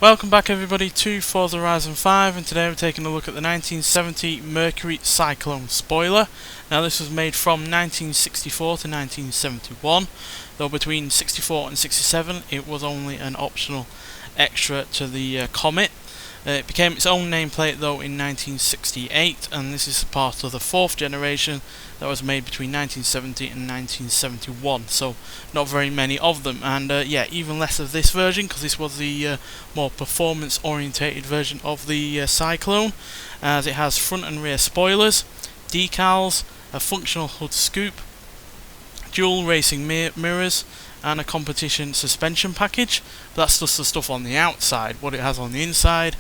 Welcome back everybody to Forza Horizon 5, and today we're taking a look at the 1970 Mercury Cyclone spoiler. Now this was made from 1964 to 1971, though between 64 and 67 it was only an optional extra to the Comet. It became its own nameplate though in 1968, and this is part of the fourth generation that was made between 1970 and 1971, so not very many of them, and yeah, even less of this version, because this was the more performance orientated version of the Cyclone, as it has front and rear spoilers, decals, a functional hood scoop, dual racing mirrors, and a competition suspension package. But that's just the stuff on the outside. What it has on the inside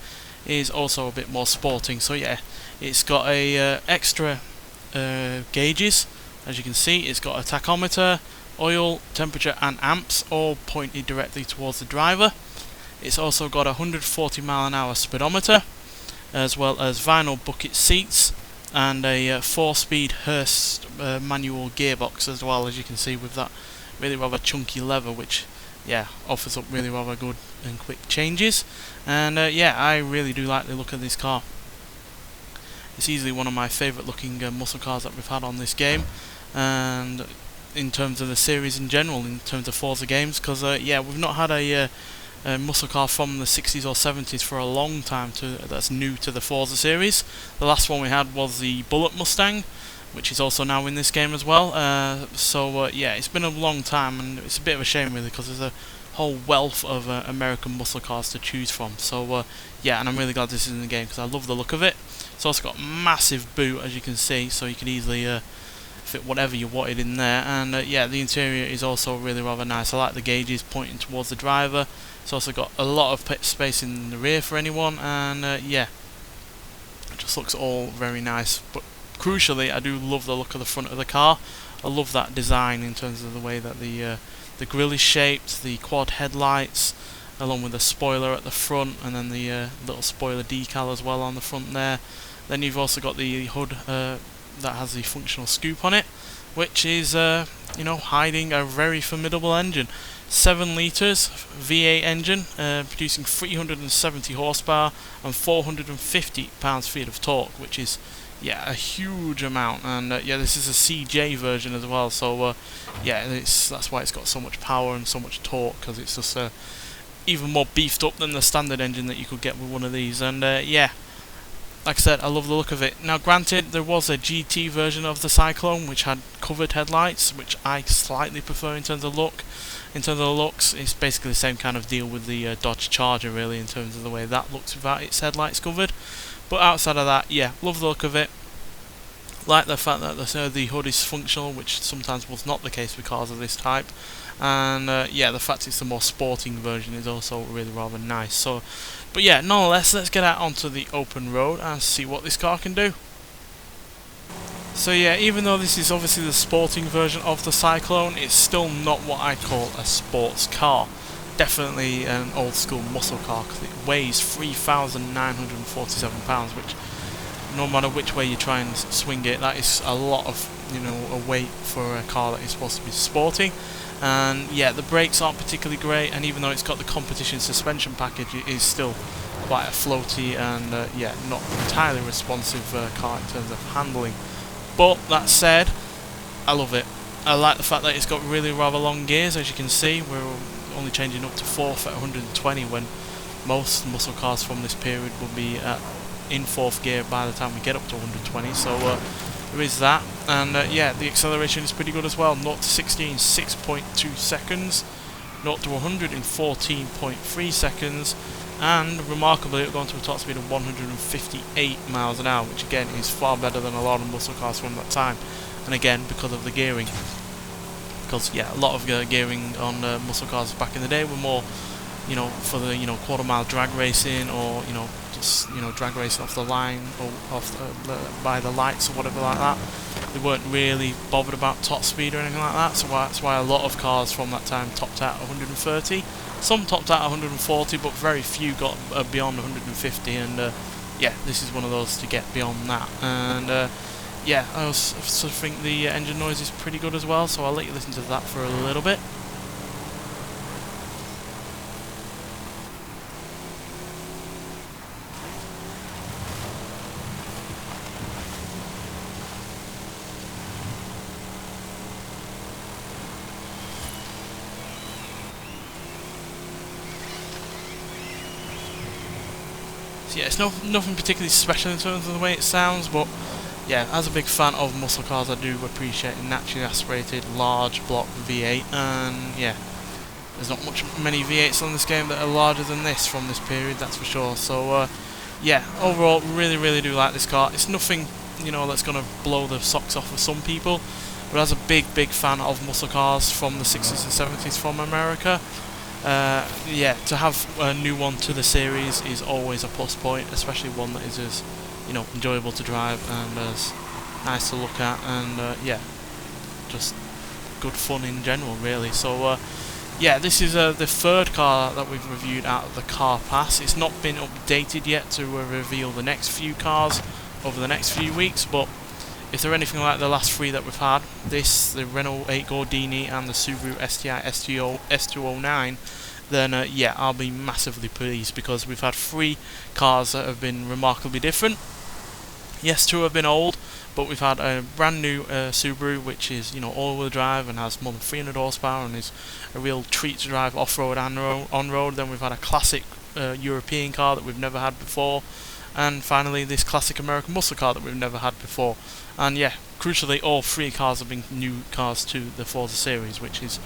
is also a bit more sporting. So yeah, it's got a extra gauges. As you can see, it's got a tachometer, oil, temperature and amps all pointed directly towards the driver. It's also got a 140 mph speedometer, as well as vinyl bucket seats, and a 4-speed Hurst manual gearbox as well, as you can see, with that really rather chunky lever, which yeah, offers up really rather good and quick changes. And yeah, I really do like the look of this car. It's easily one of my favourite looking muscle cars that we've had on this game, and in terms of the series in general, in terms of Forza games, because yeah, we've not had a muscle car from the 60s or 70s for a long time that's new to the Forza series. The last one we had was the Bullet Mustang, which is also now in this game as well. So yeah, it's been a long time, and it's a bit of a shame really, because there's a whole wealth of American muscle cars to choose from. So yeah, and I'm really glad this is in the game because I love the look of it. It's also got a massive boot, as you can see, so you can easily fit whatever you wanted in there. And yeah, the interior is also really rather nice. I like the gauges pointing towards the driver. It's also got a lot of space in the rear for anyone, and yeah, it just looks all very nice. But crucially, I do love the look of the front of the car. I love that design in terms of the way that the grille is shaped, the quad headlights, along with the spoiler at the front, and then the little spoiler decal as well on the front there. Then you've also got the hood that has the functional scoop on it, which is you know, hiding a very formidable engine. 7 litres V8 engine, producing 370 horsepower and 450 pounds-feet of torque, which is yeah, a huge amount. And yeah, this is a CJ version as well, so yeah, that's why it's got so much power and so much torque, because it's just even more beefed up than the standard engine that you could get with one of these. And yeah, like I said, I love the look of it. Now granted, there was a GT version of the Cyclone which had covered headlights, which I slightly prefer in terms of look. In terms of the looks, it's basically the same kind of deal with the Dodge Charger really, in terms of the way that looks without its headlights covered. But outside of that, yeah, love the look of it. Like the fact that the hood is functional, which sometimes was not the case with cars of this type. And yeah, the fact it's the more sporting version is also really rather nice. So, but yeah, nonetheless, let's get out onto the open road and see what this car can do. So yeah, even though this is obviously the sporting version of the Cyclone, it's still not what I call a sports car. Definitely an old school muscle car, because it weighs 3,947 pounds, which no matter which way you try and swing it, that is a lot of, you know, a weight for a car that is supposed to be sporting. And yeah, the brakes aren't particularly great, and even though it's got the competition suspension package, it is still quite a floaty and yeah, not entirely responsive car in terms of handling. But that said, I love it. I like the fact that it's got really rather long gears. As you can see, we're only changing up to 4th at 120, when most muscle cars from this period will be in 4th gear by the time we get up to 120. So there is that. And yeah, the acceleration is pretty good as well. 0 to 60 in 6.2 seconds, 0 to 100 in 14.3 seconds, and remarkably it'll go on to a top speed of 158 miles an hour, which again is far better than a lot of muscle cars from that time. And again, because of the gearing, because yeah, a lot of gearing on muscle cars back in the day were more, you know, for the, you know, quarter-mile drag racing, or, you know, just, you know, drag racing off the line or off by the lights or whatever like that. They weren't really bothered about top speed or anything like that, so that's why a lot of cars from that time topped out at 130. Some topped out at 140, but very few got beyond 150, and yeah, this is one of those to get beyond that. And yeah, I also think the engine noise is pretty good as well, so I'll let you listen to that for a little bit. yeah, it's nothing particularly special in terms of the way it sounds, but yeah, as a big fan of muscle cars, I do appreciate a naturally aspirated large block V8, and yeah, there's not many V8s on this game that are larger than this from this period, that's for sure. So yeah, overall, really do like this car. It's nothing, you know, that's going to blow the socks off of some people, but as a big fan of muscle cars from the 60s and 70s from America, yeah, to have a new one to the series is always a plus point, especially one that is as, you know, enjoyable to drive and as nice to look at, and yeah, just good fun in general, really. So yeah, this is the third car that we've reviewed out of the car pass. It's not been updated yet to reveal the next few cars over the next few weeks, but if they're anything like the last three that we've had, the Renault 8 Gordini and the Subaru STI S209, then yeah, I'll be massively pleased, because we've had three cars that have been remarkably different. Yes, two have been old, but we've had a brand new Subaru, which is, you know, all-wheel drive and has more than 300 horsepower and is a real treat to drive off-road and on-road. Then we've had a classic European car that we've never had before, and finally this classic American muscle car that we've never had before. And yeah, crucially, all three cars have been new cars to the Forza series, which is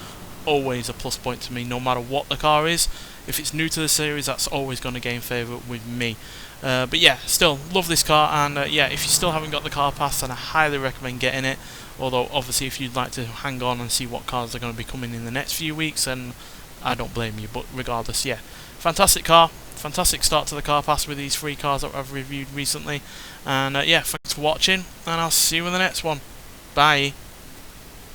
always a plus point to me, no matter what the car is. If it's new to the series, that's always going to gain favour with me. But yeah, still love this car, and yeah, if you still haven't got the car pass, then I highly recommend getting it. Although obviously, if you'd like to hang on and see what cars are going to be coming in the next few weeks, then I don't blame you. But regardless, yeah, fantastic car, fantastic start to the car pass with these three cars that I've reviewed recently. And yeah, thanks for watching, and I'll see you in the next one. Bye.